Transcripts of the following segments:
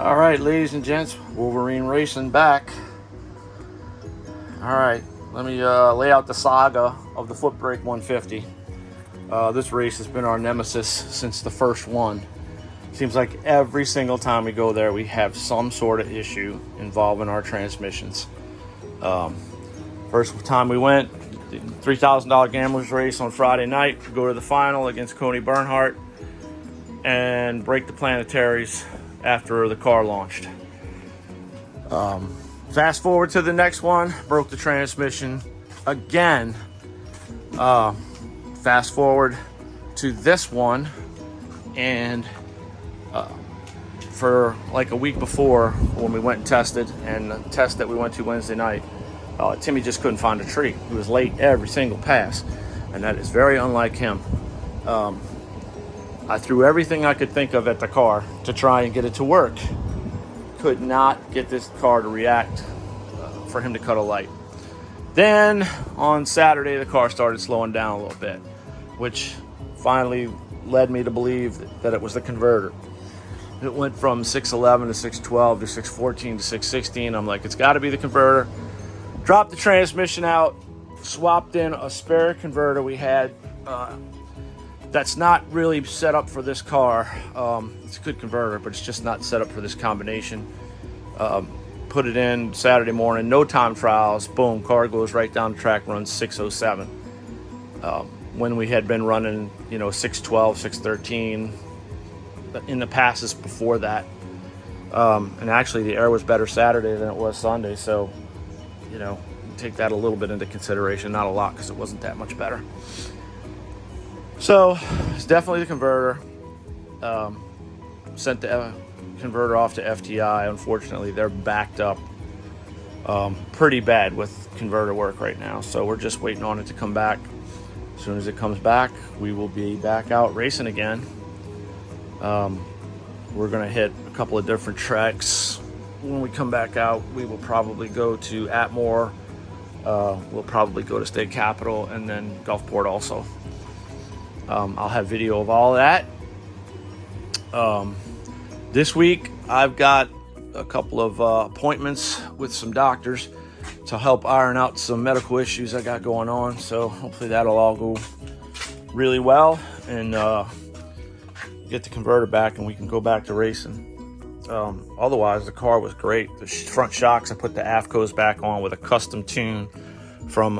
All right, ladies and gents, Wolverine Racing back. All right, let me lay out the saga of the foot brake 150. This race has been our nemesis since the first one. Seems like every single time we go there, we have some sort of issue involving our transmissions. First time we went, the $3,000 gamblers race on Friday night. We go to the final against Coney Bernhardt and break the planetaries after the car launched. Fast forward to the next one, broke the transmission again. Fast forward to this one, and for like a week before when we went and tested, and the test that we went to Wednesday night, Timmy just couldn't find a tree. He was late every single pass, and that is very unlike him. I threw everything I could think of at the car to try and get it to work. Could not get this car to react for him to cut a light. Then on Saturday, the car started slowing down a little bit, which finally led me to believe that it was the converter. It went from 611 to 612 to 614 to 616. I'm like, it's got to be the converter. Dropped the transmission out, swapped in a spare converter we had that's not really set up for this car. It's a good converter, but it's just not set up for this combination. Put it in Saturday morning, no time trials, boom, car goes right down the track, runs 607. When we had been running, 612, 613 in the passes before that. And actually the air was better Saturday than it was Sunday, so, take that a little bit into consideration, not a lot because it wasn't that much better. So it's definitely the converter. Sent the converter off to FTI. Unfortunately, they're backed up pretty bad with converter work right now. So we're just waiting on it to come back. As soon as it comes back, we will be back out racing again. We're going to hit a couple of different tracks. When we come back out, we will probably go to Atmore. We'll probably go to State Capitol and then Gulfport also. I'll have video of all of that. This week, I've got a couple of appointments with some doctors to help iron out some medical issues I got going on. So hopefully that'll all go really well and get the converter back and we can go back to racing. Otherwise, the car was great. The front shocks, I put the AFCOs back on with a custom tune from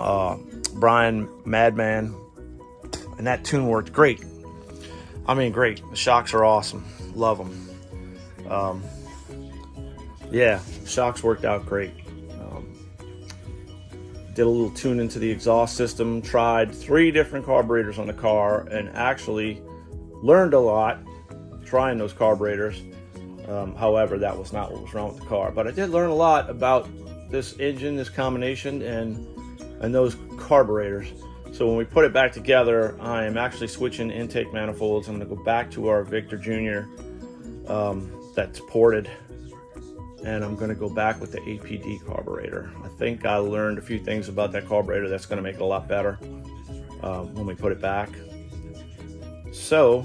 Brian Madman. And that tune worked great. I mean, great. The shocks are awesome. Love them. Yeah, shocks worked out great. Did a little tune into the exhaust system. Tried 3 different carburetors on the car and actually learned a lot trying those carburetors. However, that was not what was wrong with the car. But I did learn a lot about this engine, this combination, and those carburetors. So when we put it back together, I am actually switching intake manifolds. I'm going to go back to our Victor Jr. That's ported, and I'm going to go back with the APD carburetor. I think I learned a few things about that carburetor that's going to make it a lot better when we put it back. So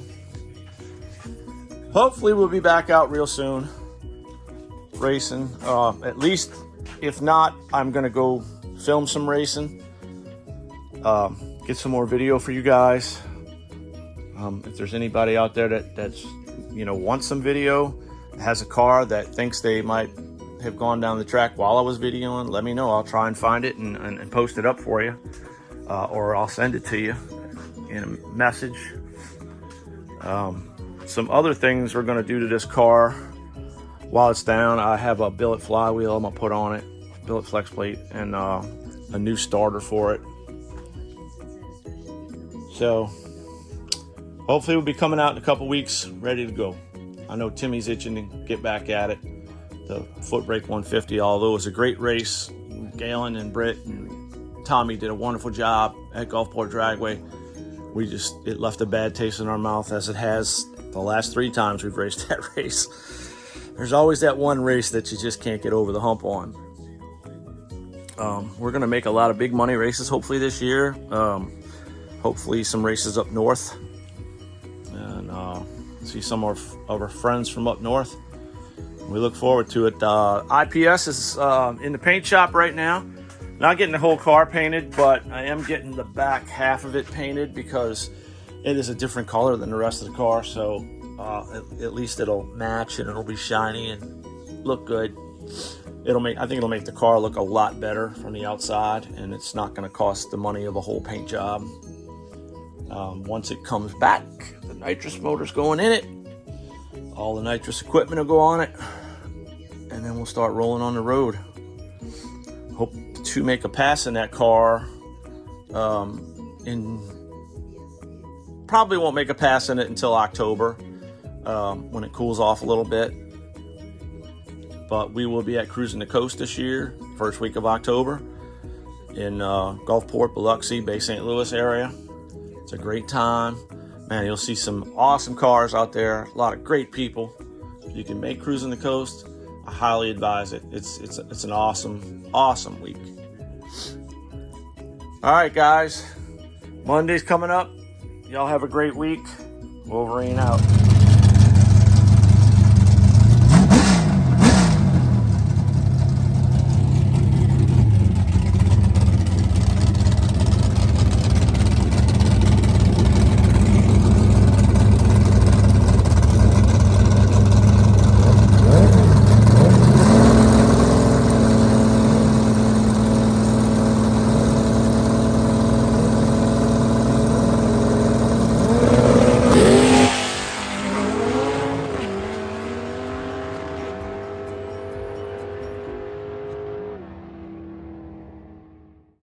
hopefully we'll be back out real soon racing. At least, if not, I'm going to go film some racing. Get some more video for you guys. If there's anybody out there that's wants some video, has a car that thinks they might have gone down the track while I was videoing, let me know. I'll try and find it and post it up for you, or I'll send it to you in a message. Some other things we're going to do to this car while it's down. I have a billet flywheel I'm gonna put on it, billet flex plate, and a new starter for it. So hopefully we'll be coming out in a couple weeks ready to go. I know Timmy's itching to get back at it. The foot brake 150, although it was a great race, Galen and Britt and Tommy did a wonderful job at Gulfport Dragway. It left a bad taste in our mouth, as it has the last 3 times we've raced that race. There's always that one race that you just can't get over the hump on. We're going to make a lot of big money races hopefully this year. Hopefully some races up north, and see some of our friends from up north. we look forward to it. IPS is in the paint shop right now. Not getting the whole car painted, but I am getting the back half of it painted because it is a different color than the rest of the car. So at least it'll match and it'll be shiny and look good. I think it'll make the car look a lot better from the outside, and it's not going to cost the money of a whole paint job. Once it comes back, the nitrous motor's going in it. All the nitrous equipment will go on it, and then we'll start rolling on the road. Hope to make a pass in that car. Probably won't make a pass in it until October, when it cools off a little bit. But we will be at Cruising the Coast this year, first week of October, in Gulfport, Biloxi, Bay St. Louis area. It's a great time. Man, you'll see some awesome cars out there, a lot of great people. If you can make Cruising the Coast, I highly advise it. It's an awesome week. All right, guys. Monday's coming up. Y'all have a great week. Wolverine out.